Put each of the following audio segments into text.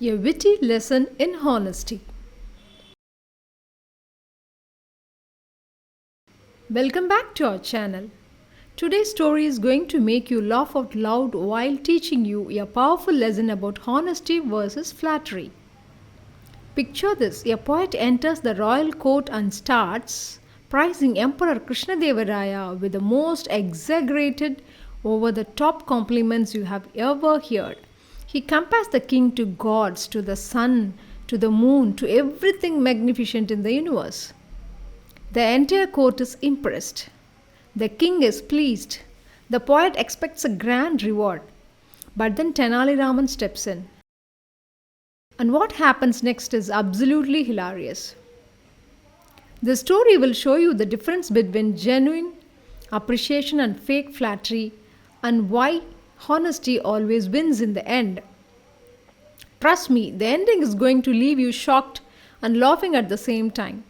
A witty lesson in honesty. Welcome back to our channel. Today's story is going to make you laugh out loud while teaching you a powerful lesson about honesty versus flattery. Picture this: a poet enters the royal court and starts praising Emperor Krishnadevaraya with the most exaggerated, over the top compliments you have ever heard. He compares the king to gods, to the sun, to the moon, to everything magnificent in the universe. The entire court is impressed. The king is pleased. The poet expects a grand reward. But then Tenali Raman steps in. And what happens next is absolutely hilarious. The story will show you the difference between genuine appreciation and fake flattery, and why honesty always wins in the end. Trust me, the ending is going to leave you shocked and laughing at the same time.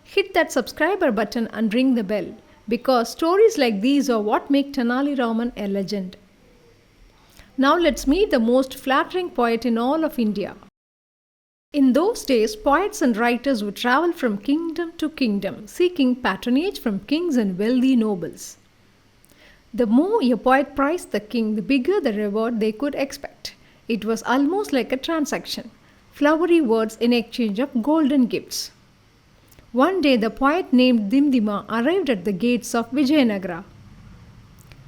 Hit that subscriber button and ring the bell, because stories like these are what make Tenali Raman a legend. Now let's meet the most flattering poet in all of India. In those days, poets and writers would travel from kingdom to kingdom, seeking patronage from kings and wealthy nobles. The more a poet prized the king, the bigger the reward they could expect. It was almost like a transaction, flowery words in exchange of golden gifts. One day, the poet named Dimdima arrived at the gates of Vijayanagara.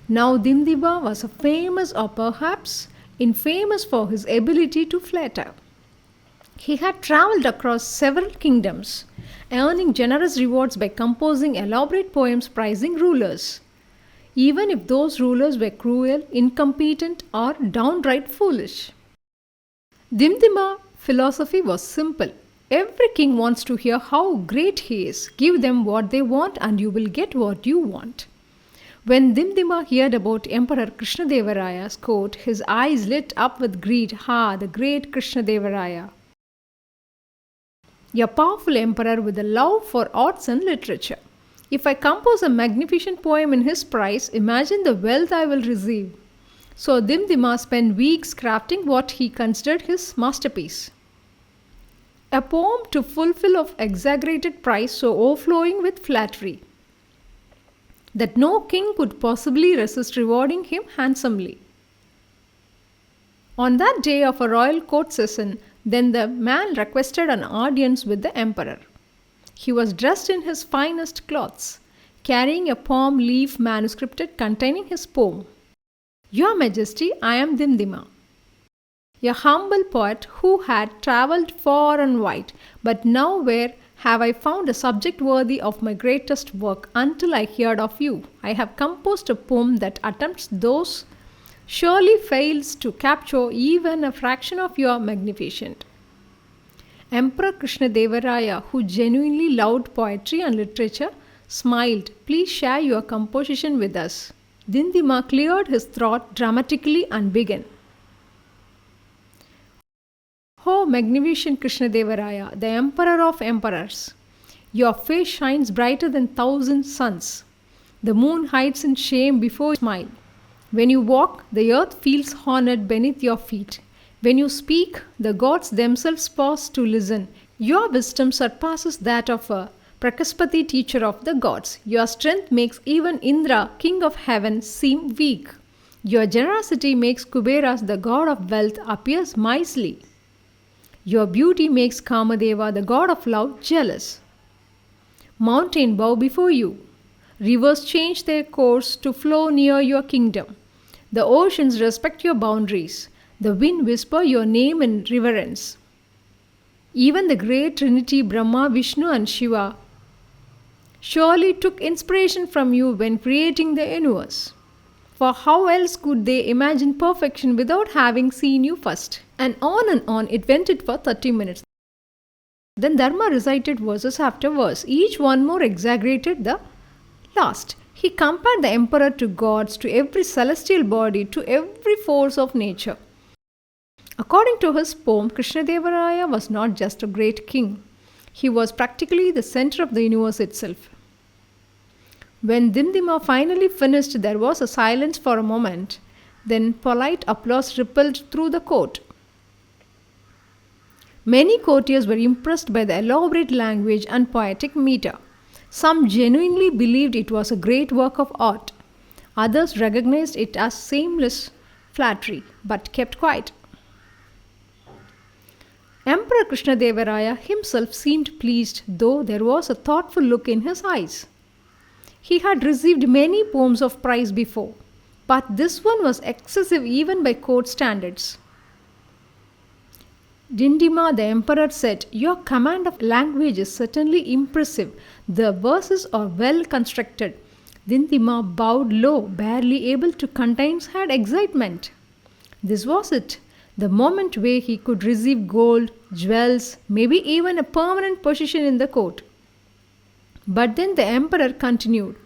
Now, Dimdima was a famous, or perhaps infamous, for his ability to flatter. He had travelled across several kingdoms, earning generous rewards by composing elaborate poems praising rulers, even if those rulers were cruel, incompetent, or downright foolish. Dimdima's philosophy was simple. Every king wants to hear how great he is. Give them what they want and you will get what you want. When Dimdima heard about Emperor Krishnadevaraya's court, his eyes lit up with greed. Ha, the great Krishnadevaraya! A powerful emperor with a love for arts and literature. If I compose a magnificent poem in his praise, imagine the wealth I will receive. So Dimdima spent weeks crafting what he considered his masterpiece. A poem to fulfill of exaggerated praise, so overflowing with flattery that no king could possibly resist rewarding him handsomely. On that day of a royal court session, then the man requested an audience with the emperor. He was dressed in his finest clothes, carrying a palm leaf manuscript containing his poem. Your Majesty, I am Dimdima, a humble poet who had travelled far and wide, but nowhere have I found a subject worthy of my greatest work until I heard of you. I have composed a poem that attempts those surely fails to capture even a fraction of your magnificence. Emperor Krishnadevaraya, who genuinely loved poetry and literature, smiled. Please share your composition with us. Dimdima cleared his throat dramatically and began. Oh, magnificent Krishnadevaraya, the emperor of emperors! Your face shines brighter than 1,000 suns. The moon hides in shame before you smile. When you walk, the earth feels honored beneath your feet. When you speak, the gods themselves pause to listen. Your wisdom surpasses that of a Prakaspati, teacher of the gods. Your strength makes even Indra, king of heaven, seem weak. Your generosity makes Kuberas, the god of wealth, appear miserly. Your beauty makes Kamadeva, the god of love, jealous. Mountains bow before you. Rivers change their course to flow near your kingdom. The oceans respect your boundaries. The wind whispers your name in reverence. Even the great Trinity, Brahma, Vishnu and Shiva, surely took inspiration from you when creating the universe. For how else could they imagine perfection without having seen you first? And on it went for 30 minutes. Then Dharma recited verses after verse, each one more exaggerated the last. He compared the emperor to gods, to every celestial body, to every force of nature. According to his poem, Krishnadevaraya was not just a great king. He was practically the center of the universe itself. When Dimdima finally finished, there was a silence for a moment. Then polite applause rippled through the court. Many courtiers were impressed by the elaborate language and poetic meter. Some genuinely believed it was a great work of art. Others recognized it as shameless flattery but kept quiet. Emperor Krishnadevaraya himself seemed pleased, though there was a thoughtful look in his eyes. He had received many poems of praise before, but this one was excessive even by court standards. Dindima the emperor said, "Your command of language is certainly impressive. The verses are well constructed." Dindima bowed low, barely able to contain his excitement. This was it, the moment where he could receive gold, jewels, maybe even a permanent position in the court. But then the emperor continued,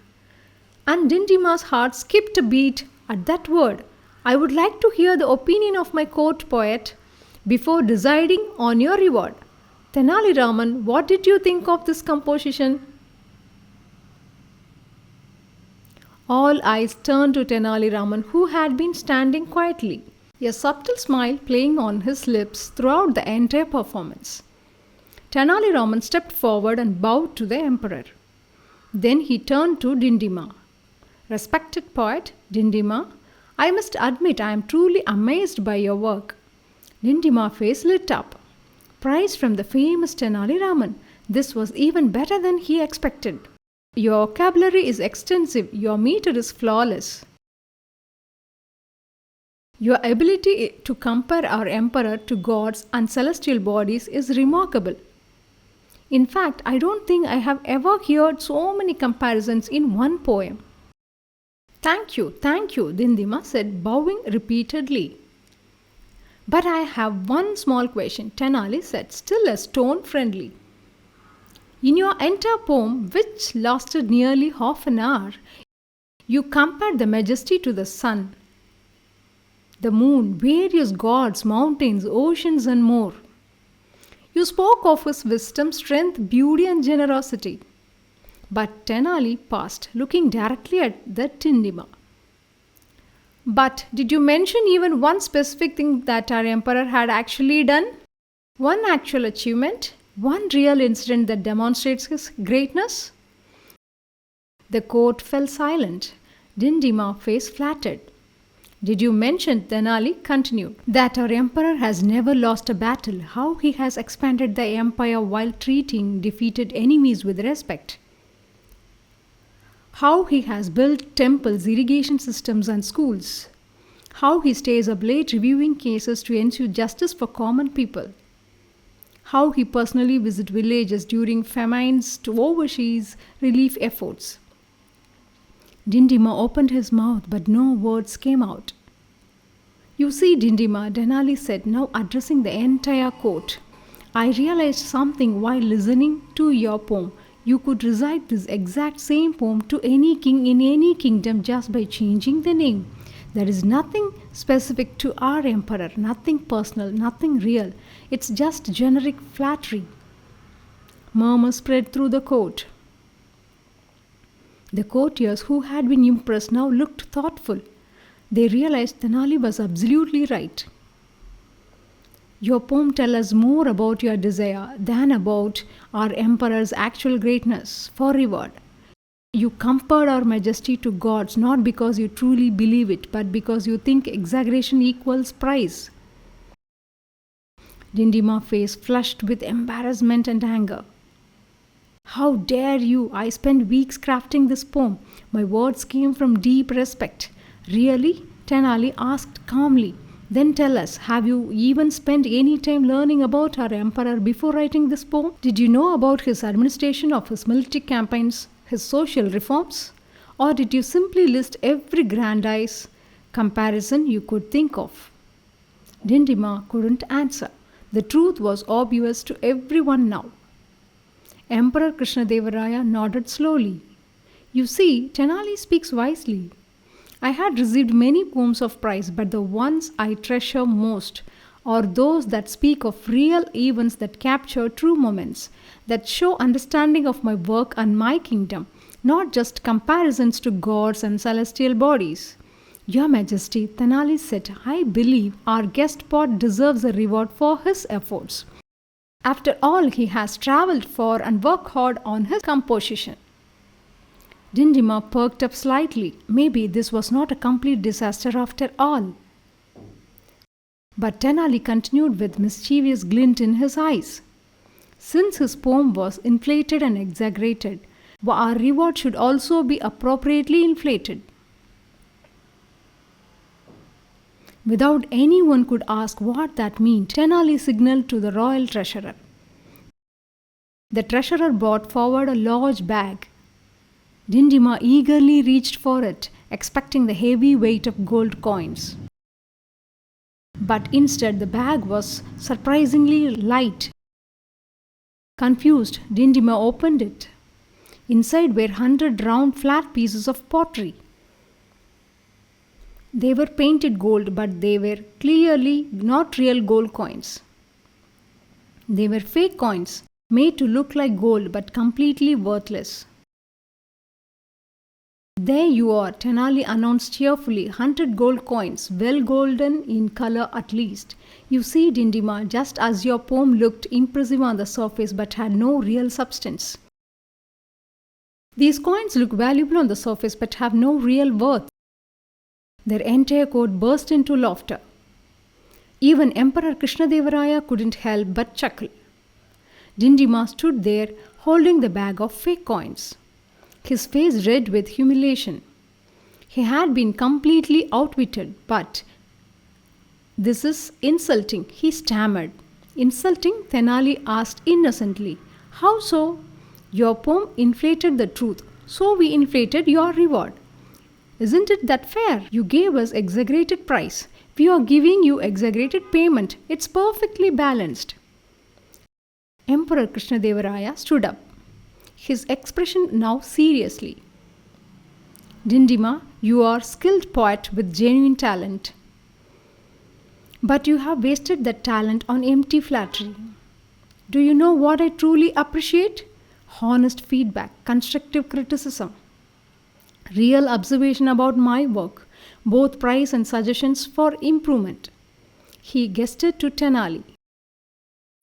and Dindima's heart skipped a beat at that word. "I would like to hear the opinion of my court poet before deciding on your reward. Tenali Raman, what did you think of this composition?" All eyes turned to Tenali Raman, who had been standing quietly, a subtle smile playing on his lips throughout the entire performance. Tenali Raman stepped forward and bowed to the emperor. Then he turned to Dindima. "Respected poet, Dindima, I must admit I am truly amazed by your work." Dindima's face lit up. Praise from the famous Tenali Raman. This was even better than he expected. "Your vocabulary is extensive, your meter is flawless. Your ability to compare our emperor to gods and celestial bodies is remarkable. In fact, I don't think I have ever heard so many comparisons in one poem." Thank you, Dindima said, bowing repeatedly. "But I have one small question," Tenali said, still as tone friendly. "In your entire poem, which lasted nearly half an hour, you compared the majesty to the sun, the moon, various gods, mountains, oceans, and more. You spoke of his wisdom, strength, beauty, and generosity." But Tenali paused, looking directly at the Dindima. "But did you mention even one specific thing that our emperor had actually done? One actual achievement? One real incident that demonstrates his greatness?" The court fell silent. Dindima's face flattened. "Did you mention," Tenali continued, "that our emperor has never lost a battle, how he has expanded the empire while treating defeated enemies with respect? How he has built temples, irrigation systems, and schools? How he stays up late reviewing cases to ensure justice for common people? How he personally visits villages during famines to oversee relief efforts?" Dindima opened his mouth, but no words came out. "You see, Dindima," Tenali said, now addressing the entire court, "I realized something while listening to your poem. You could recite this exact same poem to any king in any kingdom just by changing the name. There is nothing specific to our emperor, nothing personal, nothing real. It's just generic flattery." Murmurs spread through the court. The courtiers who had been impressed now looked thoughtful. They realized Tenali was absolutely right. "Your poem tells us more about your desire than about our emperor's actual greatness. For reward, you compared our majesty to gods not because you truly believe it, but because you think exaggeration equals praise." Dindima's face flushed with embarrassment and anger. "How dare you! I spent weeks crafting this poem. My words came from deep respect." "Really?" Tenali asked calmly. "Then tell us, have you even spent any time learning about our emperor before writing this poem? Did you know about his administration of his military campaigns, his social reforms? Or did you simply list every grandiose comparison you could think of?" Dindima couldn't answer. The truth was obvious to everyone now. Emperor Krishnadevaraya nodded slowly. "You see, Tenali speaks wisely. I had received many poems of praise, but the ones I treasure most are those that speak of real events, that capture true moments, that show understanding of my work and my kingdom, not just comparisons to gods and celestial bodies." "Your Majesty," Tenali said, "I believe our guest poet deserves a reward for his efforts. After all, he has travelled far and worked hard on his composition. Dindima perked up slightly. Maybe this was not a complete disaster after all. But Tenali continued with mischievous glint in his eyes. Since his poem was inflated and exaggerated, our reward should also be appropriately inflated. Without anyone could ask what that meant, Tenali signaled to the royal treasurer. The treasurer brought forward a large bag. Dindima eagerly reached for it, expecting the heavy weight of gold coins. But instead, the bag was surprisingly light. Confused, Dindima opened it. Inside were 100 round flat pieces of pottery. They were painted gold, but they were clearly not real gold coins. They were fake coins, made to look like gold but completely worthless. There you are, Tenali announced cheerfully, 100 gold coins, well golden in color at least. You see, Dindima, just as your poem looked impressive on the surface but had no real substance. These coins look valuable on the surface but have no real worth. Their entire court burst into laughter. Even Emperor Krishnadevaraya couldn't help but chuckle. Dindima stood there holding the bag of fake coins, his face red with humiliation. He had been completely outwitted, but this is insulting, he stammered. Insulting? Tenali asked innocently. How so? Your poem inflated the truth, so we inflated your reward. Isn't it that fair? You gave us exaggerated price. We are giving you exaggerated payment. It's perfectly balanced. Emperor Krishnadevaraya stood up, his expression now seriously. Dindima, you are a skilled poet with genuine talent. But you have wasted that talent on empty flattery. Do you know what I truly appreciate? Honest feedback, constructive criticism, real observation about my work, both praise and suggestions for improvement. He gestured to Tenali.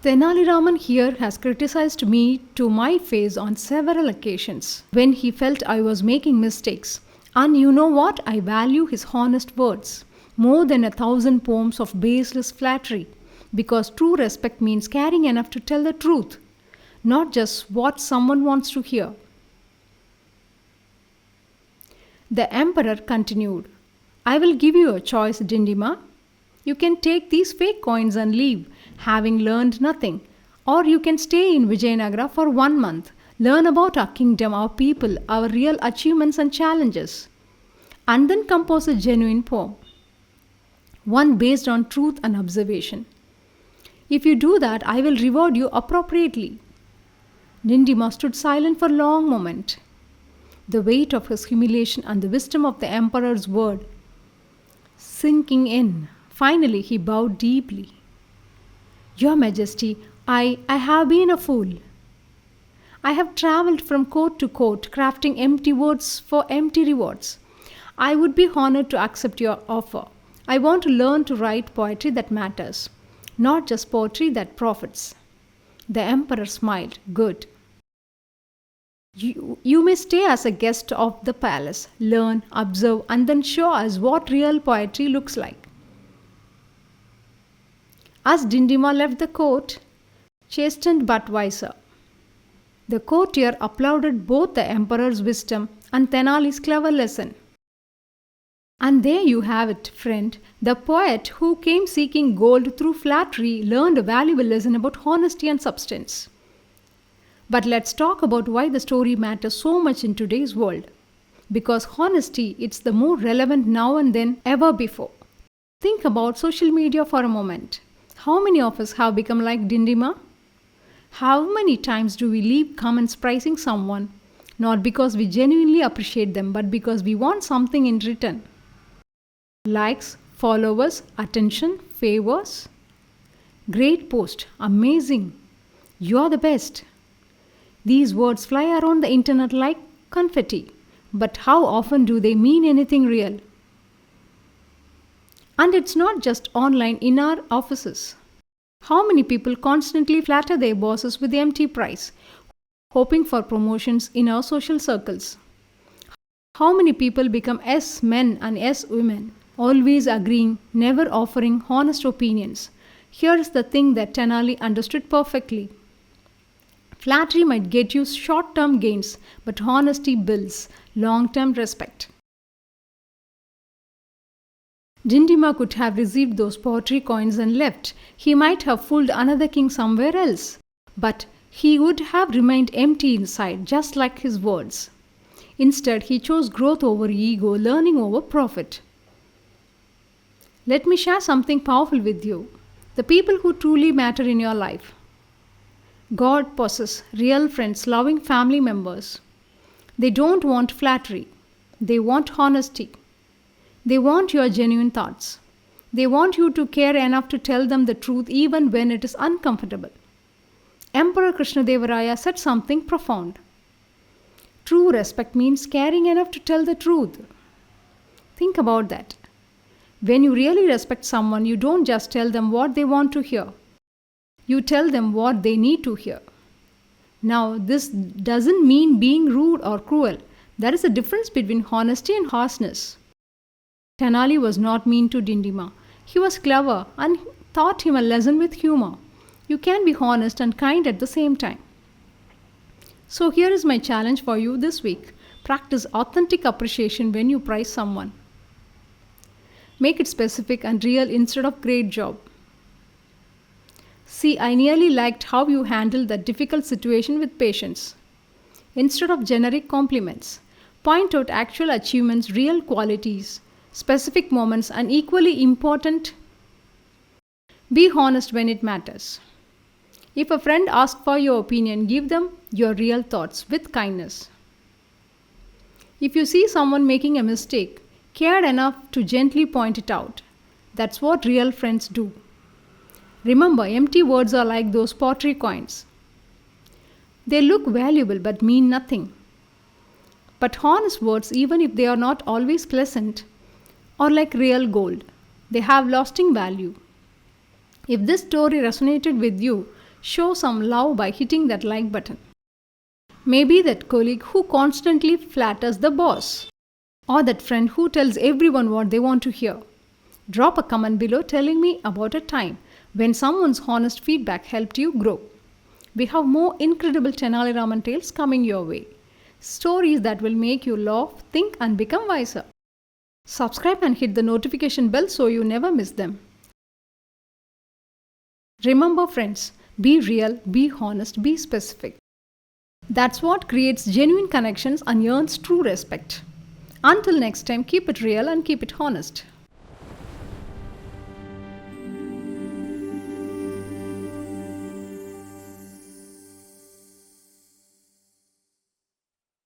Tenali Raman here has criticized me to my face on several occasions when he felt I was making mistakes. And you know what? I value his honest words more than 1,000 poems of baseless flattery, because true respect means caring enough to tell the truth, not just what someone wants to hear. The emperor continued, I will give you a choice, Dindima. You can take these fake coins and leave, having learned nothing. Or you can stay in Vijayanagara for 1 month, learn about our kingdom, our people, our real achievements and challenges, and then compose a genuine poem, one based on truth and observation. If you do that, I will reward you appropriately. Dindima stood silent for a long moment. The weight of his humiliation and the wisdom of the emperor's word sinking in. Finally, he bowed deeply. Your Majesty, I have been a fool. I have travelled from court to court, crafting empty words for empty rewards. I would be honored to accept your offer. I want to learn to write poetry that matters, not just poetry that profits. The emperor smiled. Good. You may stay as a guest of the palace, learn, observe, and then show us what real poetry looks like. As Dindima left the court, chastened but wiser, the courtier applauded both the emperor's wisdom and Tenali's clever lesson. And there you have it, friend. The poet who came seeking gold through flattery learned a valuable lesson about honesty and substance. But let's talk about why the story matters so much in today's world. Because honesty, it's the more relevant now and then ever before. Think about social media for a moment. How many of us have become like Dindima? How many times do we leave comments praising someone, not because we genuinely appreciate them, but because we want something in return? Likes, followers, attention, favors. Great post, amazing, you're the best. These words fly around the internet like confetti, but how often do they mean anything real? And it's not just online in our offices. How many people constantly flatter their bosses with empty praise, hoping for promotions in our social circles? How many people become yes men and yes women, always agreeing, never offering honest opinions? Here is the thing that Tenali understood perfectly. Flattery might get you short term gains, but honesty builds long term respect. Dindima could have received those pottery coins and left. He might have fooled another king somewhere else. But he would have remained empty inside, just like his words. Instead, he chose growth over ego, learning over profit. Let me share something powerful with you. The people who truly matter in your life. God possesses real friends, loving family members. They don't want flattery. They want honesty. They want your genuine thoughts. They want you to care enough to tell them the truth even when it is uncomfortable. Emperor Krishnadevaraya said something profound. True respect means caring enough to tell the truth. Think about that. When you really respect someone, you don't just tell them what they want to hear. You tell them what they need to hear. Now, this doesn't mean being rude or cruel. There is a difference between honesty and harshness. Tenali was not mean to Dindima. He was clever and taught him a lesson with humor. You can be honest and kind at the same time. So here is my challenge for you this week. Practice authentic appreciation when you praise someone. Make it specific and real instead of great job. See, I nearly liked how you handled that difficult situation with patience. Instead of generic compliments, point out actual achievements, real qualities, specific moments, and equally important, be honest when it matters. If a friend asks for your opinion, give them your real thoughts with kindness. If you see someone making a mistake, care enough to gently point it out. That's what real friends do. Remember, empty words are like those pottery coins. They look valuable but mean nothing. But honest words, even if they are not always pleasant, are like real gold. They have lasting value. If this story resonated with you, show some love by hitting that like button. Maybe that colleague who constantly flatters the boss, or that friend who tells everyone what they want to hear. Drop a comment below telling me about a time when someone's honest feedback helped you grow. We have more incredible Tenali Raman tales coming your way. Stories that will make you laugh, think, and become wiser. Subscribe and hit the notification bell so you never miss them. Remember, friends, be real, be honest, be specific. That's what creates genuine connections and earns true respect. Until next time, keep it real and keep it honest.